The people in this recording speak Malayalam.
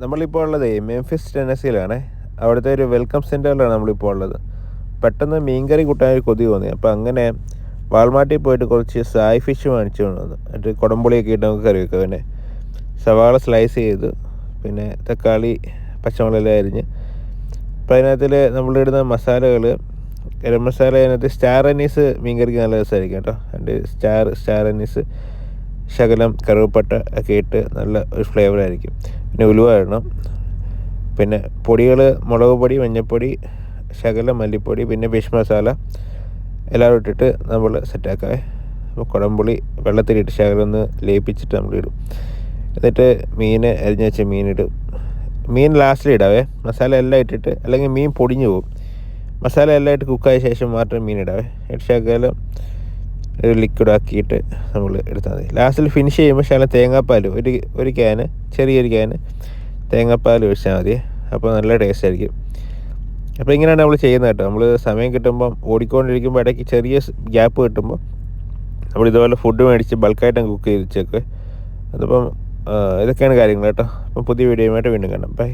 നമ്മളിപ്പോൾ ഉള്ളത് മെംഫിസ് ടെന്നസിയിലാണേ. അവിടുത്തെ ഒരു വെൽക്കം സെൻറ്ററിലാണ് നമ്മളിപ്പോൾ ഉള്ളത്. പെട്ടെന്ന് മീൻകറി കൂട്ടാൻ ഒരു കൊതി തോന്നി. അപ്പോൾ അങ്ങനെ വാൾമാർട്ടിൽ പോയിട്ട് കുറച്ച് സായ് ഫിഷ് വാങ്ങിച്ചു കൊണ്ടുവന്നു. എന്നിട്ട് കുടംപുളിയൊക്കെ ഇട്ട് നമുക്ക് കറി വെക്കാം. പിന്നെ സവാള സ്ലൈസ് ചെയ്ത്, പിന്നെ തക്കാളി പച്ചമുളകെല്ലാം അരിഞ്ഞ്, അപ്പോൾ അതിനകത്തിൽ നമ്മളിടുന്ന മസാലകൾ, ഗരം മസാല അതിനകത്ത് സ്റ്റാർ അനീസ് മീൻകറിക്ക് നല്ല രസമായിരിക്കും കേട്ടോ. രണ്ട് സ്റ്റാർ അനീസ്, ശകലം കറുവപ്പട്ട ഒക്കെ ഇട്ട് നല്ല ഒരു ഫ്ലേവറായിരിക്കും. പിന്നെ ഉലുവ ഇടണം. പിന്നെ പൊടികൾ മുളക് പൊടി, മഞ്ഞൾപ്പൊടി, ശകലം മല്ലിപ്പൊടി, പിന്നെ ഫിഷ് മസാല എല്ലാം ഇട്ടിട്ട് നമ്മൾ സെറ്റാക്കാവേ. അപ്പോൾ കുടംപുളി വെള്ളത്തിലിട്ട് ശകലം ഒന്ന് ലയിപ്പിച്ചിട്ട് നമ്മളിടും. എന്നിട്ട് അരിഞ്ഞ് വെച്ച മീനിടും. മീൻ ലാസ്റ്റിൽ ഇടാവേ, മസാല എല്ലാം ഇട്ടിട്ട്, അല്ലെങ്കിൽ മീൻ പൊടിഞ്ഞു പോകും. മസാല എല്ലാം ഇട്ട് കുക്കായ ശേഷം മാത്രം മീൻ ഇടാവേ. ശകലം ഒരു ലിക്വിഡ് ആക്കിയിട്ട് നമ്മൾ എടുത്താൽ മതി. ലാസ്റ്റിൽ ഫിനിഷ് ചെയ്യുമ്പോൾ ശകലം തേങ്ങാപ്പാൽ, ഒരു ക്യാന്, ചെറിയൊരു ക്യാന് തേങ്ങാപ്പാൽ ഒഴിച്ചാൽ മതി. അപ്പോൾ നല്ല ടേസ്റ്റ് ആയിരിക്കും. അപ്പോൾ ഇങ്ങനെയാണ് നമ്മൾ ചെയ്യുന്നത് കേട്ടോ. നമ്മൾ സമയം കിട്ടുമ്പം ഓടിക്കൊണ്ടിരിക്കുമ്പോൾ ഇടയ്ക്ക് ചെറിയ ഗ്യാപ്പ് കിട്ടുമ്പോൾ നമ്മൾ ഇതുപോലെ ഫുഡ് മേടിച്ച് ബൾക്കായിട്ട് കുക്ക് ചെയ്ത് വെച്ചേക്ക്. അതിപ്പം ഇതൊക്കെയാണ് കാര്യങ്ങൾ കേട്ടോ. അപ്പം പുതിയ വീഡിയോയുമായിട്ട് വീണ്ടും കാണാം. ബൈ.